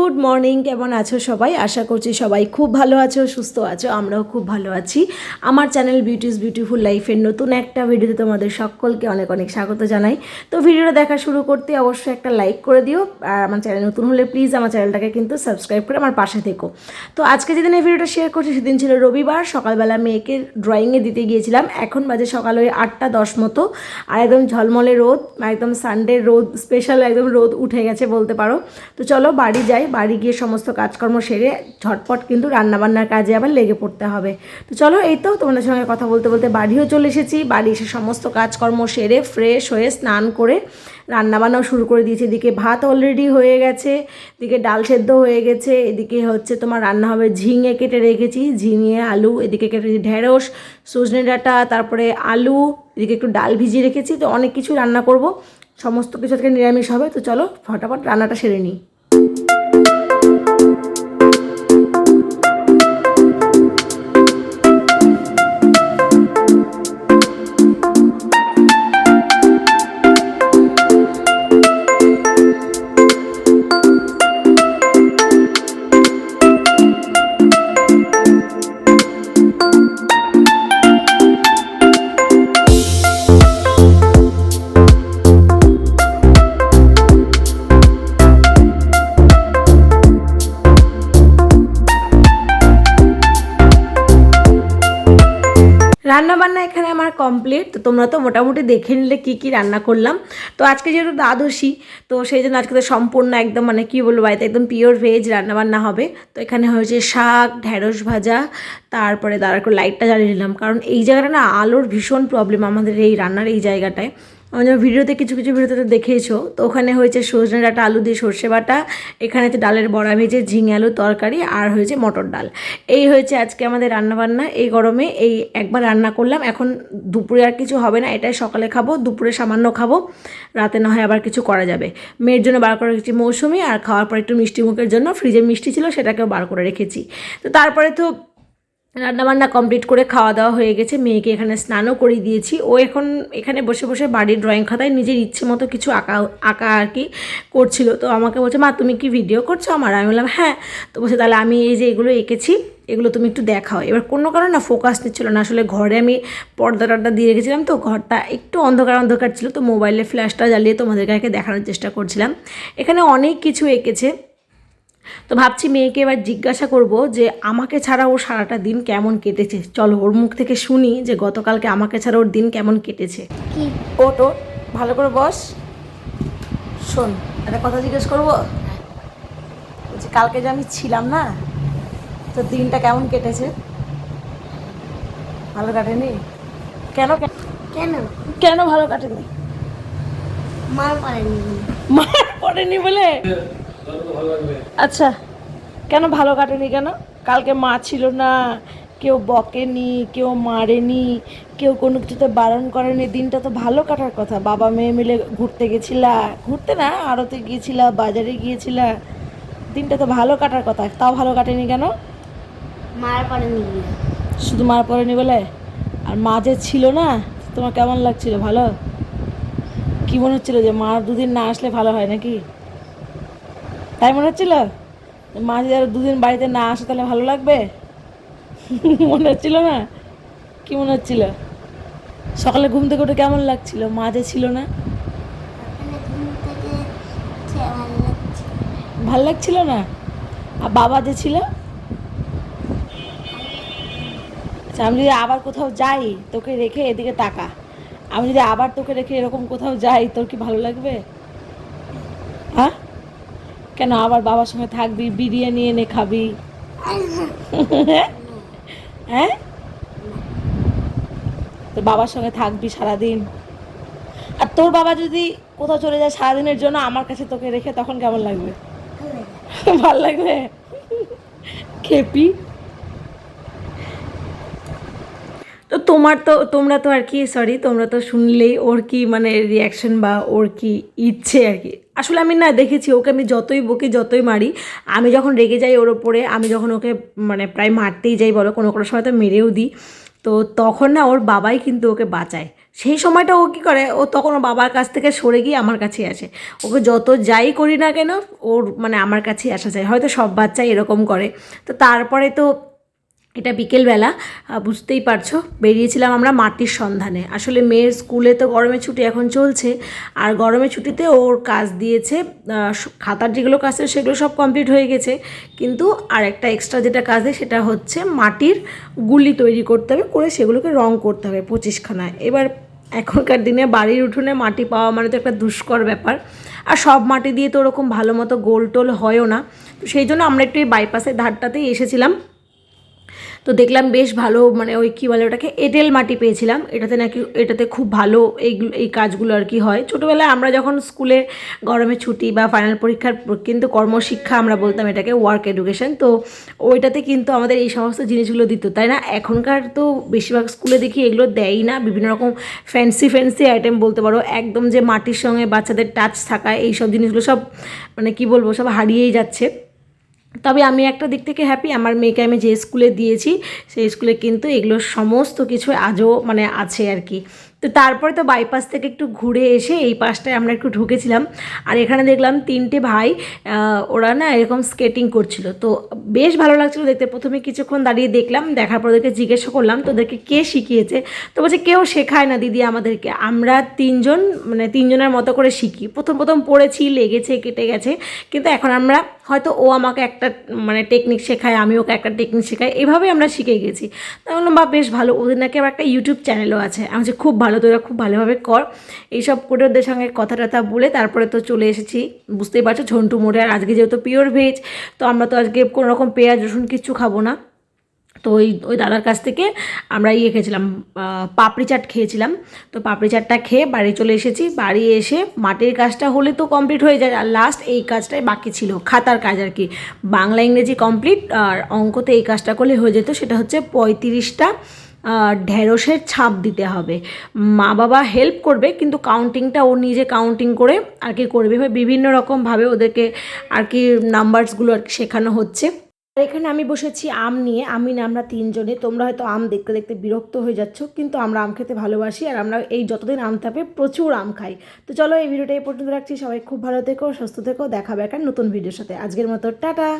Good morning, কেমন আছো সবাই? আশা করছি সবাই খুব ভালো আছো, সুস্থ আছো। আমরাও খুব ভালো আছি। আমার চ্যানেল বিউটিজ বিউটিফুল লাইফের নতুন একটা ভিডিওতে তোমাদের সকলকে অনেক অনেক স্বাগত জানাই। তো ভিডিওটা দেখা শুরু করতে অবশ্যই একটা লাইক করে দিও, আর আমার চ্যানেল নতুন হলে প্লিজ আমার চ্যানেলটাকে কিন্তু সাবস্ক্রাইব করে আমার পাশে থেকো। তো আজকে যেদিন এই ভিডিওটা শেয়ার করছি সেদিন ছিল রবিবার। সকালবেলা মেয়েকে ড্রয়িংয়ে দিতে গিয়েছিলাম। এখন বাজে সকাল ওই 8টা 10 মতো, আর একদম ঝলমলে রোদ, একদম সানডে রোদ, স্পেশাল একদম রোদ উঠে গেছে বলতে পারো। তো চলো বাড়ি যাই, বাড়ি গিয়ে সমস্ত কাজকর্ম সেরে ঝটপট কিন্তু রান্নাবান্নার কাজে আবার লেগে পড়তে হবে। তো চলো, এই তো তোমাদের সঙ্গে কথা বলতে বলতে বাড়িও চলে এসেছি। বাড়ি এসে সমস্ত কাজকর্ম সেরে ফ্রেশ হয়ে স্নান করে রান্নাবান্নাও শুরু করে দিয়েছি। এদিকে ভাত অলরেডি হয়ে গেছে, এদিকে ডাল সেদ্ধ হয়ে গেছে, এদিকে হচ্ছে তোমার রান্না হবে ঝিঙে কেটে রেখেছি, ঝিঙে আলু, এদিকে কেটেছি ঢেঁড়স, সজনে ডাঁটা, তারপরে আলু, এদিকে একটু ডাল ভিজিয়ে রেখেছি। তো অনেক কিছু রান্না করব, সমস্ত কিছু আজকে নিরামিষ হবে। তো চলো ফটাফট রান্নাটা সেরে নিই। রান্নাবান্না এখানে আমার কমপ্লিট। তো তোমরা তো মোটামুটি দেখে নিলে কী কী রান্না করলাম। তো আজকে যেহেতু দ্বাদশী, তো সেই জন্য আজকে তো সম্পূর্ণ একদম মানে কী বলবো, বাড়িতে একদম পিওর ভেজ রান্নাবান্না হবে। তো এখানে হয়েছে শাক, ঢেঁড়স ভাজা, তারপরে দাঁড়া করে লাইটটা জ্বালিয়ে নিলাম, কারণ এই জায়গাটা না আলোর ভীষণ প্রবলেম আমাদের এই রান্নার এই জায়গাটায়। ভিডিওতে কিছু কিছু ভিডিওতে তো দেখেইছো। তো ওখানে হয়েছে সজনে ডাঁটা আলু দিয়ে সর্ষে বাটা, এখানে তো ডালের বড়া ভেজে ঝিঙে আলু তরকারি, আর হয়েছে মটর ডাল। এই হয়েছে আজকে আমাদের রান্নাবান্না। এই গরমে এই একবার রান্না করলাম, এখন দুপুরে আর কিছু হবে না। এটাই সকালে খাবো, দুপুরে সামান্য খাবো, রাতে না হয় আবার কিছু করা যাবে। মেয়ের জন্য বার করে রেখেছি মৌসুমি, আর খাওয়ার পর একটু মিষ্টি মুখের জন্য ফ্রিজে মিষ্টি ছিল, সেটাকেও বার করে রেখেছি। তো তারপরে তো রান্নাবান্না কমপ্লিট করে খাওয়া দাওয়া হয়ে গেছে। মেয়েকে এখানে স্নানও করিয়ে দিয়েছি। ও এখন এখানে বসে বসে বাড়ির ড্রয়িং খাতায় নিজের ইচ্ছে মতো কিছু আঁকা আর কি করছিল। তো আমাকে বলছে, মা তুমি কি ভিডিও করছো আমার? আমি বললাম হ্যাঁ। তো বলছে তাহলে আমি এই যে এগুলো এঁকেছি, এগুলো তুমি একটু দেখাও। এবার কোনো কারণে না ফোকাস নিচ্ছিল না। আসলে ঘরে আমি পর্দা টর্দা দিয়ে রেখেছিলাম, তো ঘরটা একটু অন্ধকার অন্ধকার ছিল। তো মোবাইলে ফ্ল্যাশটা জ্বালিয়ে তোমাদেরকে দেখানোর চেষ্টা করছিলাম। এখানে অনেক কিছু এঁকেছে। তো ভাবছি মেয়েকে এবার জিজ্ঞাসা করব যে আমাকে ছাড়া ওর সারাটা দিন কেমন কেটেছে। চলো ওর মুখ থেকে শুনি যে গতকালকে আমাকে ছাড়া ওর দিন কেমন কেটেছে। ওট ওট, ভালো করে বস, শোন একটা কথা জিজ্ঞেস করবো। বলছি কালকে যে আমি ছিলাম না, তো দিনটা কেমন কেটেছে? ভালো কাটেনি? কেন কেন কেন ভালো কাটেনি? মার পড়েনি। মার পড়েনি বলে? আচ্ছা, কেন ভালো কাটেনি কেন? কালকে মা ছিল না, কেউ বকেনি, কেউ মারেনি, কেউ কোনো কিছুতে বারণ করেনি, দিনটা তো ভালো কাটার কথা। বাবা মেয়ে মিলে ঘুরতে গেছিলা, ঘুরতে না আড়তে গিয়েছিলা, বাজারে গিয়েছিলা, দিনটা তো ভালো কাটার কথা। তাও ভালো কাটেনি কেন? মার পড়েনি, শুধু মার পড়েনি বলে? আর মা যে ছিল না, তোমার কেমন লাগছিল? ভালো? কি মনে হচ্ছিল যে মা দুদিন না আসলে ভালো হয় নাকি? তাই মনে হচ্ছিল? মা যদি আরো দুদিন বাড়িতে না আসে তাহলে ভালো লাগবে? মনে হচ্ছিল না? কি মনে হচ্ছিল? সকালে ঘুম থেকে উঠে কেমন লাগছিল মা যে ছিল না? ভাল লাগছিল না? আর বাবা যে ছিল? আচ্ছা, আমি যদি আবার কোথাও যাই তোকে রেখে, এদিকে তাকা, আমি যদি আবার তোকে রেখে এরকম কোথাও যাই, তোর কি ভালো লাগবে? হ্যাঁ, কেন? আবার বাবার সঙ্গে থাকবি, বিরিয়ানি এনে খাবি, হ্যাঁ, তোর বাবার সঙ্গে থাকবি সারাদিন। আর তোর বাবা যদি কোথাও চলে যায় সারাদিনের জন্য, আমার কাছে তোকে রেখে, তখন কেমন লাগবে? ভাল লাগবে? খেপি। তো তোমরা তো আর কি, সরি, তোমরা তো শুনলেই ওর কি মানে রিয়াকশন বা ওর কি ইচ্ছে আর কি। আসলে আমি না দেখেছি ওকে, আমি যতই বকি যতই মারি, আমি যখন রেগে যাই ওর ওপরে, আমি যখন ওকে মানে প্রায় মারতেই যাই বলো, কোনো কোনো সময় তো মেরেও দিই, তো তখন না ওর বাবাই কিন্তু ওকে বাঁচায়। সেই সময়টা ও কী করে, ও তখন ওর বাবার কাছ থেকে সরে গিয়ে আমার কাছেই আসে। ওকে যত যাই করি না কেন, ওর মানে আমার কাছেই আসা যায়। হয়তো সব বাচ্চাই এরকম করে। তো তারপরে তো এটা বিকেলবেলা, বুঝতেই পারছো, বেরিয়েছিলাম আমরা মাটির সন্ধানে। আসলে মেয়ের স্কুলে তো গরমের ছুটি এখন চলছে, আর গরমের ছুটিতে ওর কাজ দিয়েছে, খাতার যেগুলো কাজ ছিল সেগুলো সব কমপ্লিট হয়ে গেছে, কিন্তু আর একটা এক্সট্রা যেটা কাজ দেয় সেটা হচ্ছে মাটির গুলি তৈরি করতে হবে, করে সেগুলোকে রং করতে হবে 25খানায়। এবার এখনকার দিনে বাড়ির উঠোনে মাটি পাওয়া মানে তো একটা দুষ্কর ব্যাপার, আর সব মাটি দিয়ে তো ওরকম ভালো মতো গোল টোল হয়ও না। তো সেই জন্য আমরা একটু এই বাইপাসের ধারটাতেই এসেছিলাম। তো দেখলাম বেশ ভালো, মানে ওই কী বলে ওটাকে, এঁটেল মাটি পেয়েছিলাম। এটাতে খুব ভালো এই কাজগুলো আর কি হয়। ছোটোবেলায় আমরা যখন স্কুলে গরমের ছুটি বা ফাইনাল পরীক্ষার কিন্তু কর্মশিক্ষা আমরা বলতাম এটাকে, ওয়ার্ক এডুকেশন, তো ওইটাতে কিন্তু আমাদের এই সমস্ত জিনিসগুলো দিত, তাই না? এখনকার তো বেশিরভাগ স্কুলে দেখি এগুলো দেয়ই না। বিভিন্ন রকম ফ্যান্সি আইটেম বলতে পারো, একদম যে মাটির সঙ্গে বাচ্চাদের টাচ থাকা এইসব জিনিসগুলো সব মানে কি বলবো, সব হারিয়েই যাচ্ছে। তবে আমি একটা দিক থেকে হ্যাপি, আমার মেয়েকে আমি যে স্কুলে দিয়েছি সেই স্কুলে কিন্তু এগুলো সমস্ত কিছু আজও মানে আছে আর কি। তো তারপরে তো বাইপাস থেকে একটু ঘুরে এসে এই পাশটায় আমরা একটু ঢুকেছিলাম, আর এখানে দেখলাম 3টে ভাই, ওরা না এরকম স্কেটিং করছিল। তো বেশ ভালো লাগছিলো দেখতে। প্রথমে কিছুক্ষণ দাঁড়িয়ে দেখলাম, দেখার পর ওদেরকে জিজ্ঞাসা করলাম তোদেরকে কে শিখিয়েছে। তো বলছে কেউ শেখায় না দিদি আমাদেরকে, আমরা 3জন মানে 3জনের মতো করে শিখি। প্রথম পড়েছি, লেগেছে, কেটে গেছে, কিন্তু এখন আমরা হয়তো ও আমাকে একটা মানে টেকনিক শেখায়, আমি ওকে একটা টেকনিক শেখাই, এভাবেই আমরা শিখে গেছি। তাই বললাম বা বেশ ভালো, ওদের নাকি আবার একটা ইউটিউব চ্যানেলও আছে। আমি বলছি খুব ভালো, তোরা খুব ভালোভাবে কর। এইসব করে ওদের সঙ্গে কথা টথা বলে তারপরে তো চলে এসেছি, বুঝতেই পারছো, ঝন্টু মোড়ে। আর আজকে যেহেতু পিওর ভেজ, তো আমরা তো আজকে কোনো রকম পেঁয়াজ রসুন কিচ্ছু খাবো না। তো ওই দাদার কাছ থেকে আমরা খেয়েছিলাম, পাপড়ি চাট খেয়েছিলাম। তো পাপড়ি চাটটা খেয়ে বাড়ি চলে এসেছি। বাড়ি এসে মাটির কাজটা হলে তো কমপ্লিট হয়ে যায়, আর লাস্ট এই কাজটাই বাকি ছিল, খাতার কাজ আর কি। বাংলা ইংরেজি কমপ্লিট, আর অঙ্কতে এই কাজটা করলে হয়ে যেত। সেটা হচ্ছে 35টা ঢেঁড়সের ছাপ দিতে হবে। মা বাবা হেল্প করবে, কিন্তু কাউন্টিংটা ও নিজে কাউন্টিং করে আর কি করবে। বিভিন্ন রকমভাবে ওদেরকে আর কি নাম্বারসগুলো আর কি শেখানো হচ্ছে। আর এখানে আমি বসেছি আম নিয়ে, আমরা 3জনে। তোমরা হয়তো আম দেখতে দেখতে বিরক্ত হয়ে যাচ্ছ, কিন্তু আমরা আম খেতে ভালোবাসি, আর আমরা এই যতদিন আম থাকবে প্রচুর আম খাই। তো চলো এই ভিডিওটা এই পর্যন্ত রাখছি। সবাই খুব ভালো থেকো, সুস্থ থেকো, দেখা হবে একটা নতুন ভিডিওর সাথে। আজকের মতো টাটা।